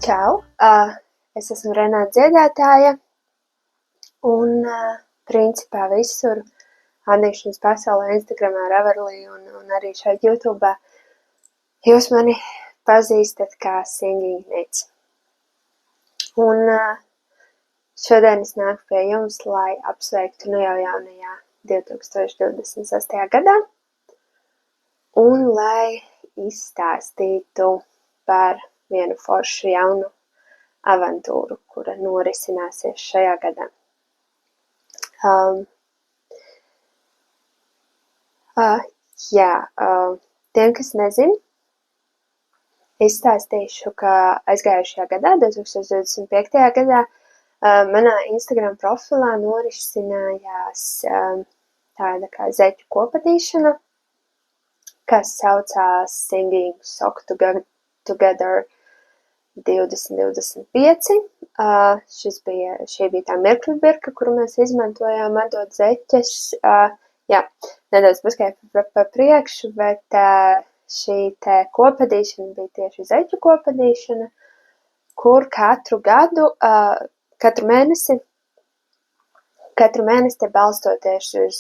Čau! Es esmu Renāta dziedātāja un principā visur Andīšanas pasaulē, Instagramā, Ravelī un arī šeit YouTubā jūs mani pazīstat kā Singing Nits. Un šodien es nāku pie jums, lai apsveiktu jau jaunajā 2026. gadā un lai izstāstītu par vienu foršu jaunu avantūru, kura norisināsies šajā gadā. Tiem, kas nezin, izstāstīšu, ka aizgājušajā gadā, 2025. gadā, manā Instagram profilā norisinājās tāda kā zeķu kopadīšana, kas saucās Singing Together 2025. Šī bija tā mirkļu birka, kuru mēs izmantojām atdot zeķes. Nedaudz paskaidroju pa priekšu, bet šī te kopadīšana bija tieši zeķu kopadīšana, kur katru mēnesi balstoties uz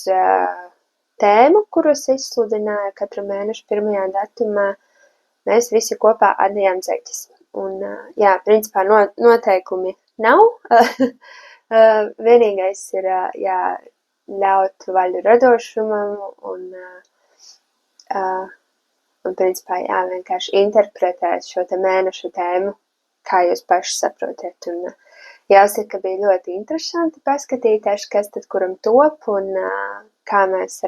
tēmu, kuru es izsludināju katru mēnešu 1. datumā, mēs visi kopā adījām zeķes. Un, principā noteikumi nav. Vienīgais ir, ļaut vaļu radošumam un principā, vienkārši interpretēt šo te mēnešu tēmu, kā jūs paši saprotiet. Un jāsaka, ka bija ļoti interesanti paskatīties, kas tad kuram top un kā mēs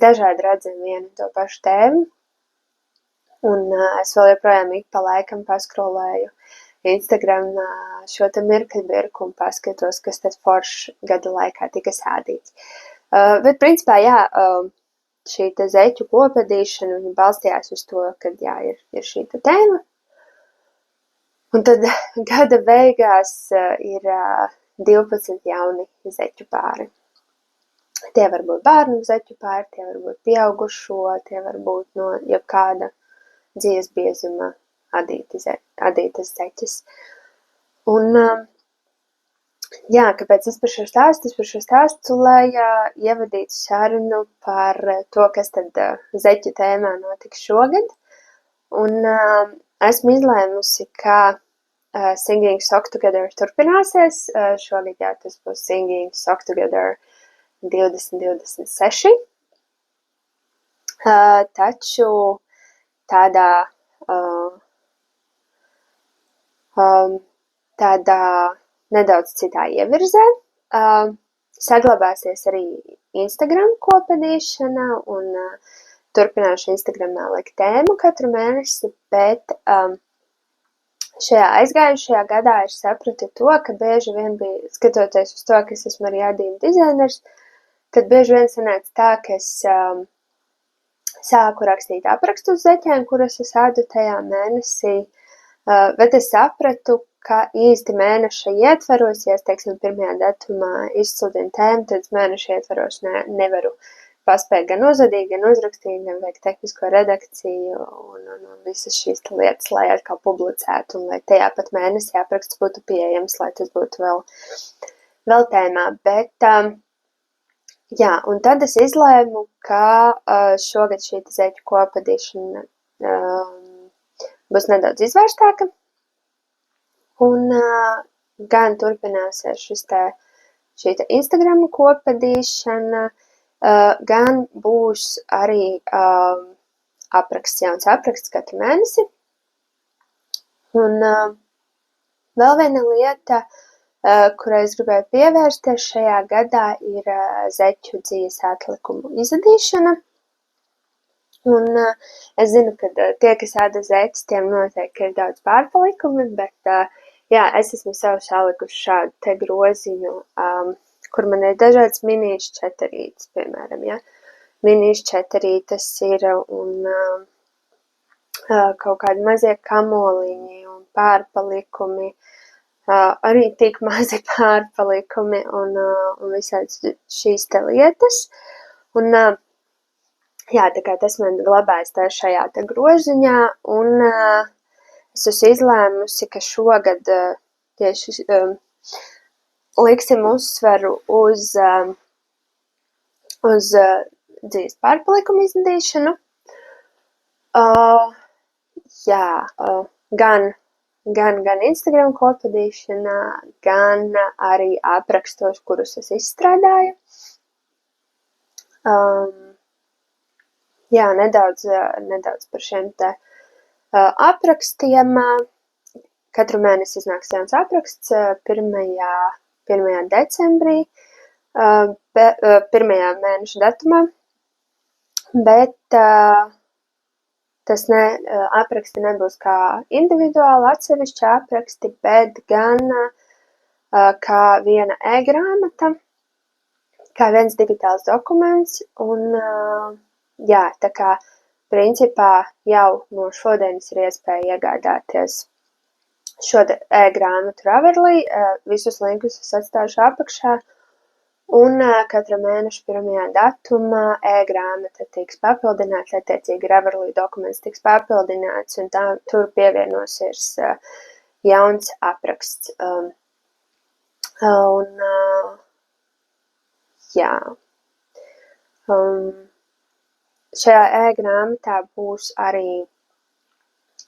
dažādi redzam vienu to pašu tēmu. Un es vēl joprojām ik pa laikam paskrolēju Instagram šo te mirkļbirku un paskatos, kas tad forši gada laikā tika sādīts. Bet principā, šī te zeķu kopadīšana balstījās uz to, ka, ir šī te tēma. Un tad gada beigās ir 12 jauni zeķu pāri. Tie var būt bērnu zeķu pāri, tie var būt pieaugušo, tie var būt no jebkāda dzīves biezuma adītas zeķes. Un, kāpēc es par šo stāstu? Es par šo stāstu, lai ievadītu sarunu par to, kas tad zeķu tēmā notiks šogad. Un esmu izlēmusi, ka Singing Together turpināsies. Šogad tas būs Singing Together 2026. Taču tādā nedaudz citā ievirzē. Saglabāsies arī Instagram kopadīšana un turpināšu Instagramā likt tēmu katru mēnesi, bet šajā aizgājušajā gadā es sapratu to, ka bieži vien bija, skatoties uz to, ka es esmu arī adību dizainers, tad bieži vien sanāca tā, ka es sāku rakstīt aprakstu uz zeķēm, kuras es ādu tajā mēnesī, bet es sapratu, ka īsti mēneša ietveros, ja es, teiksim, 1. datumā izsludinu tēmu, tad mēneša ietveros nevaru paspēt gan uzadīt, gan uzrakstīt, gan veikt tehnisko redakciju un visas šīs lietas, lai atkal publicētu un lai tajā pat mēnesī apraksts būtu pieejams, lai tas būtu vēl tēmā, bet un tad es izlēmu, ka šogad šī zeķu kopadīšana būs nedaudz izvērstāka un gan turpināsies šī Instagram kopadīšana, gan būs arī jauns apraksts katru mēnesi. Un vēl viena lieta, kurai es gribēju pievērsties šajā gadā, ir zeķu dzīves atlikumu izadīšana. Un es zinu, ka tie, kas āda zeķes, tiem noteikti ir daudz pārpalikumi, bet es esmu sev salikuši šādu te groziņu, kur man ir dažādas minīšas četerītes, piemēram, minīšas četerītes ir un kaut kādi mazie kamoliņi un pārpalikumi, arī tik mazi pārpalikumi un visādas šīs te lietas. Un tā kā tas man glabājas šajā te groziņā un es esmu izlēmusi, ka šogad tieši liksim uzsveru uz dzīves pārpalikumu izdalīšanu. Gan Instagram kopadīšanā, gan arī aprakstos, kurus es izstrādāju. Nedaudz par šiem te aprakstiem. Katru mēnesi iznāks jauns apraksts 1. decembrī, 1. mēneša datumā, bet apraksti nebūs kā individuāli atsevišķi apraksti, bet gan kā viena e-grāmata, kā viens digitāls dokuments, un tā kā principā jau no šodienas ir iespēja iegādāties šo e-grāmatu Ravelī, visus linkus es atstāšu apakšā, un katra mēneša 1. datumā e-grāmata tiks papildināts, attiecīgi Ravelī dokuments tiks papildināts, un tur pievienosies jauns apraksts. Šajā e-grāmatā būs arī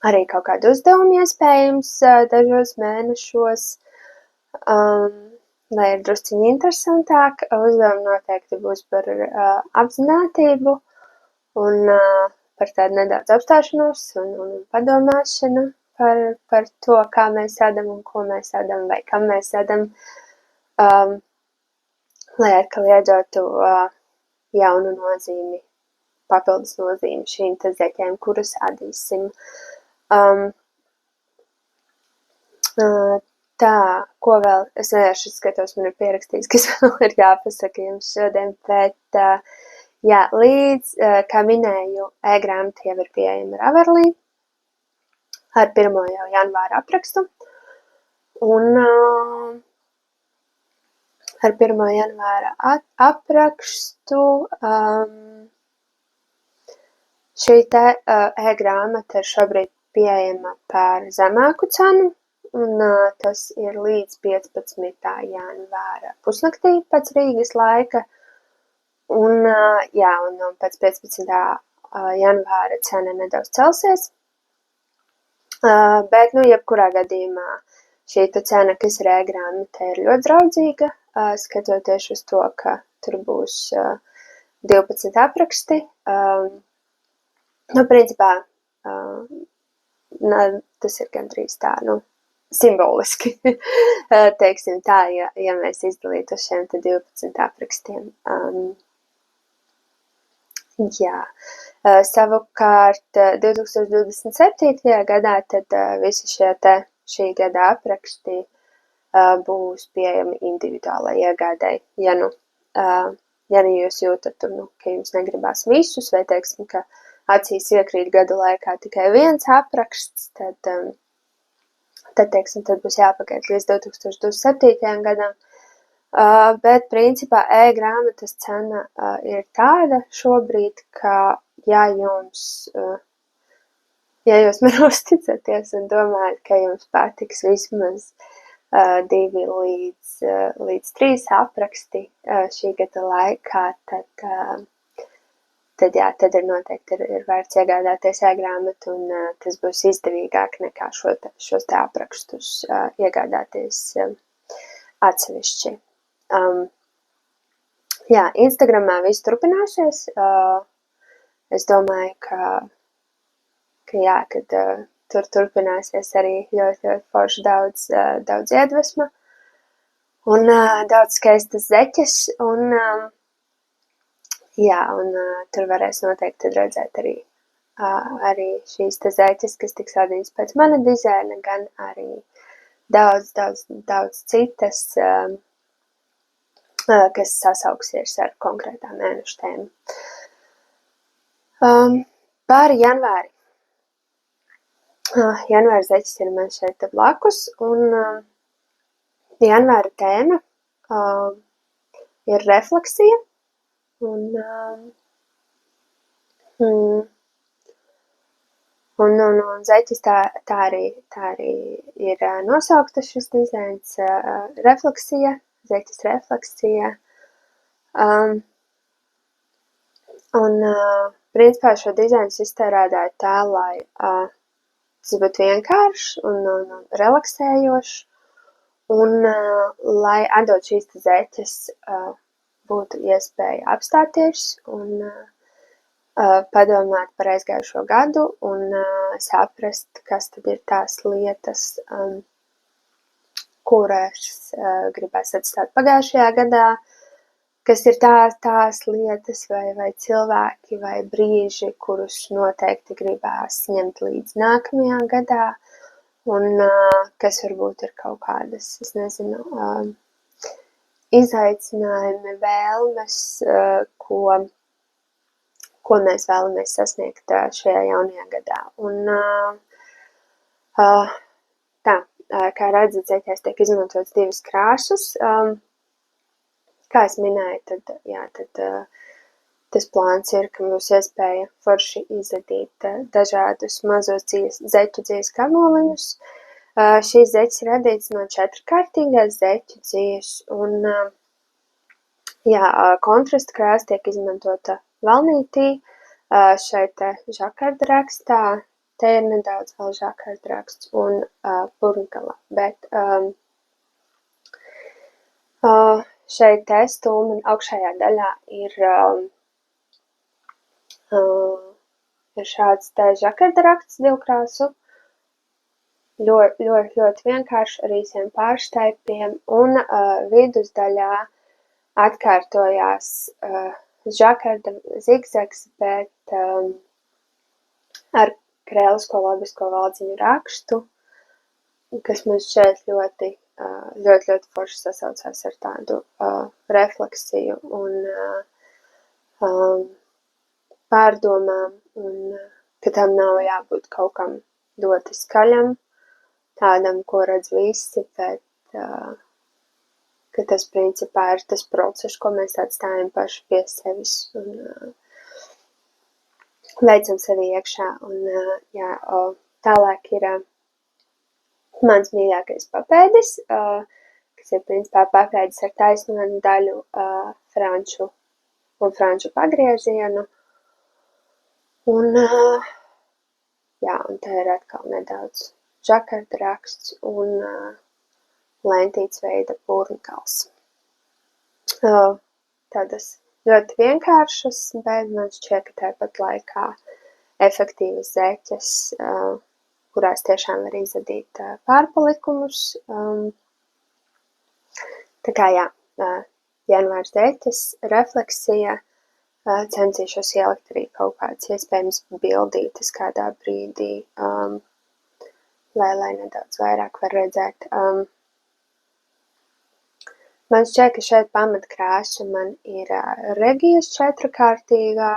kaut kādi uzdevumi iespējams dažos mēnešos, lai ir drusciņi interesantāk. Uzdevumi noteikti būs par apzinātību un par tādu nedaudz apstāšanos un padomāšanu par to, kā mēs ēdam un ko mēs ēdam vai kam mēs ēdam, lai atkal iedotu jaunu nozīmi, papildus nozīmi šīm te zeķēm, kuras ēdīsim. Ko vēl? Es vienkārši skatos, man ir pierakstījis, kas vēl ir jāpasaka jums šodien, bet līdz, kā minēju, e-grāmata jau ir pieejama Ravelī ar 1. janvāra aprakstu, un ar 1. janvāra aprakstu šī te e-grāmata ir šobrīd pieejama par zemāku cenu, un tas ir līdz 15. janvāra pusnaktī pēc Rīgas laika, un pēc 15. janvāra cena nedaudz celsies, bet, jebkurā gadījumā šī cena, kas ir e-grāmata, ir ļoti draudzīga, skatoties uz to, ka tur būs 12 apraksti. Principā, tas ir gandrīz tā, simboliski, teiksim tā, ja mēs izdalītu uz šiem 12 aprakstiem. Savukārt 2027. gadā tad visi šī gada apraksti būs pieejami individuālai iegādai, ja jūs jūtat, ka jums negribās visus, vai teiksim, ka acīs iekrīt gada laikā tikai viens apraksts, tad būs jāpagaida līdz 2027. gadam. Bet principā e-grāmatas cena ir tāda šobrīd, ka ja jūs man uzticaties un domājat, ka jums patiks vismaz 2 līdz 3 apraksti šī gada laikā, tad ir noteikti ir vērts iegādāties e-grāmatu, un tas būs izdevīgāk nekā šos te aprakstus iegādāties atsevišķi. Instagramā viss turpināsies. Es domāju, kad tur turpināsies arī ļoti forši daudz iedvesma un daudz skaistas zeķes, un tur varēs noteikti redzēt arī šīs te zeķes, kas tiks radītas pēc mana dizaina, gan arī daudz citas, kas sasauksies ar konkrētām mēnešu tēmu. Par janvāri. Janvāra zeķis ir man šeit blakus, un janvāra tēma ir refleksija, un Un zeķis tā arī ir nosaukta šis dizains refleksija, zeķis refleksija. Principā šo dizainu izstrādāju tā, lai tas būtu vienkāršs un relaksējošs, un lai atdot šīs zeķes būtu iespēja apstāties un padomāt par aizgājušo gadu un saprast, kas tad ir tās lietas, kuras gribēs atstāt pagājušajā gadā, kas ir tās lietas vai cilvēki vai brīži, kurus noteikti gribēs ņemt līdz nākamajā gadā, un kas varbūt ir kaut kādas, es nezinu, izaicinājumi, vēlmes, ko mēs vēlamies sasniegt šajā jaunajā gadā. Un tā, kā redzat, zeķēs tiek izmantotas divas krāsas. Kā es minēju, tad tas plāns ir, ka mums iespēja forši izadīt dažādus mazos zeķu dzīves kamoliņus. Šīs zeķes ir radītas no 4-kārtīgās zeķu dzīves, un kontrasta krāsa tiek izmantota valnītī, šeit te žakarda rakstā, te ir nedaudz vēl žakarda raksts un purnkala, bet šeit te stūmeņa augšējā daļā ir šāds te žakarda raksts divkrāsu, ļoti vienkārši ar īsiem pārštaipiem, un vidusdaļā atkārtojās žakarda zigzags, bet ar krēlisko logisko valdziņu rakstu, kas man šķiet ļoti forši sasaucās ar tādu refleksiju un pārdomām, un ka tam nav jābūt kaut kam ļoti skaļam, tādam, ko redz visi, bet ka tas principā ir tas process, ko mēs atstājam paši pie sevis un veicam sevi iekšā. Un tālāk ir mans mīļākais papēdis, kas ir principā papēdis ar taisno daļu franču pagriezienu. Un un te ir atkal nedaudz žakarda raksts un lentītes veida purnkals. Tādas ļoti vienkāršas, bet man šķiet, ka tāpat laikā efektīvas zeķes, kurās tiešām var izadīt pārpalikumus. Tā kā janvārs zeķes, refleksija, censīšos ielikt arī kaut kādas iespējams bildītes kādā brīdī, lai nedaudz vairāk var redzēt. Man šķiet, ka šeit pamatkrāsa man ir Regijas 4-kārtīgā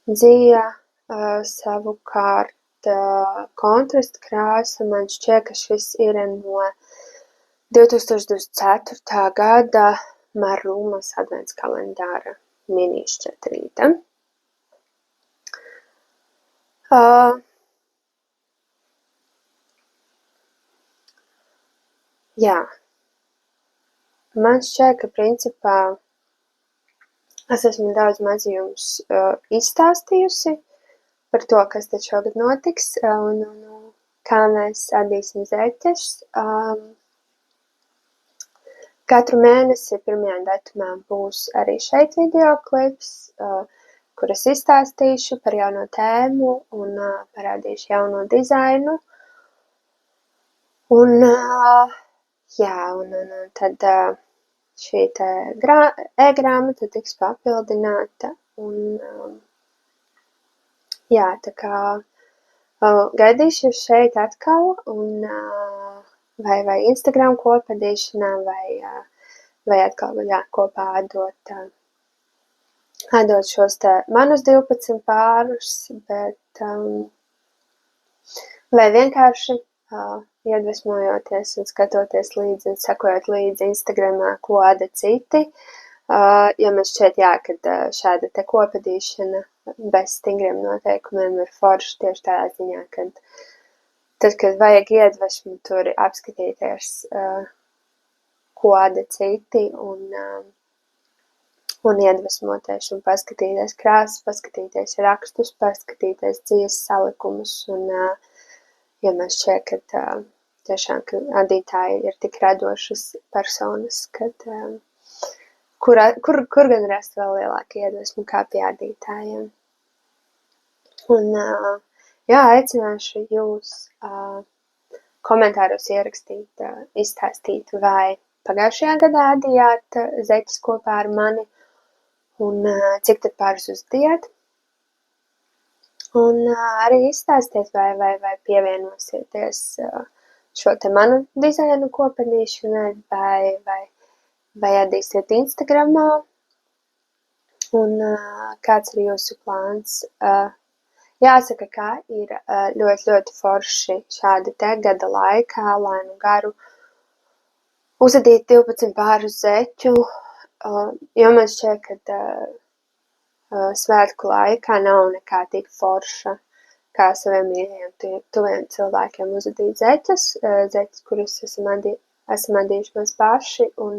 dzija, savukārt kontrasta krāsa man šķiet, ka šis ir no 2024. gada Marūmas advents kalendāra mini šķetrīte. Man šķiet, ka principā es esmu daudz maz jums izstāstījusi par to, kas tad šogad notiks un kā mēs adīsim zeķes. Katru mēnesi 1. datumā būs arī šeit videoklips, kur es izstāstīšu par jauno tēmu un parādīšu jauno dizainu. Un tad šī te e-grāmata tiks papildināta un tā kā gaidīšu jūs šeit atkal un vai Instagram kopēdīšanā vai atkal kopā atdot šos te manus 12 pārus, bet vai vienkārši iedvesmojoties un skatoties līdzi un sekojot līdzi Instagramā, ko ada citi, Jo man šķiet, jā, kad šāda te kopedīšana bez stingriem noteikumiem ir forša tieši tādā ziņā, kad tad, kad vajag iedvesmu tur apskatīties, ko vada citi un iedvesmoties un paskatīties krāsas, paskatīties rakstus, paskatīties dzīves salikumus un, ja man šķiet, ka tiešām, ka adītāji ir tik radošas personas, kad kur gan rast vēl lielāku iedvesmu kā pie adītājiem. Un, jā, aicināšu jūs komentāros ierakstīt, izstāstīt, vai pagājušajā gadā adījāt zeķis kopā ar mani un cik tad pāris uzdījāt. Un arī izstāstiet, vai pievienosieties šo te manu dizainu kopenīšanai, vai adīsiet Instagramā, un kāds ir jūsu plāns. Jāsaka, ka ir ļoti, ļoti forši šādi te gada laikā, lainu garu, uzadīt 12 pārus zeķu, jo man šķiet, ka svētku laikā nav nekā tik forša, kā saviem mīļajiem tuviem cilvēkiem uzadīt zeķus, kurus esam adījuši mēs paši, un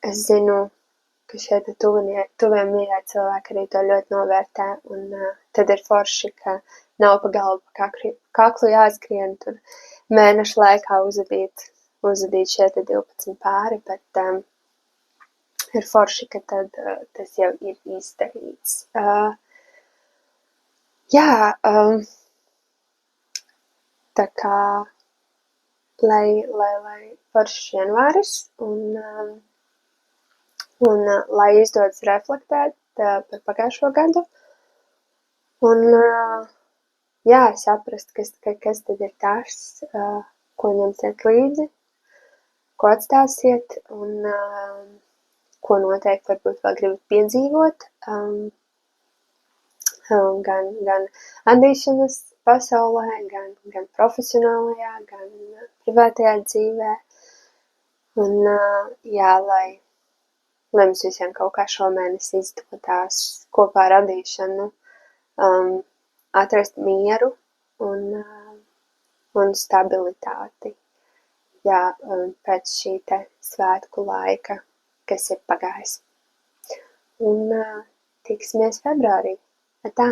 es zinu, ka šie tuviem mīļā cilvēki arī to ļoti novērtē, un tad ir forši, ka nav pa galvu pa kaklu jāskrien tur mēnešu laikā uzadīt šie te 12 pāri, bet ir forši, ka tad tas jau ir izdarīts. Jā, tā kā, lai foršs janvāris, un lai izdodas reflektēt par pagājušo gadu, un, jā, saprast, kas tad ir tas, ko ņemsiet līdzi, ko atstāsiet, un ko noteikti varbūt vēl gribat piedzīvot, gan adīšanas pasaulē, gan profesionālajā, gan privātajā dzīvē, un, jā, lai mums visiem kaut kā šomēnes izdotās kopā ar adīšanu atrast mieru un stabilitāti, jā, pēc šī te svētku laika, kas ir pagājis. Un tiksimies februārī. Tā.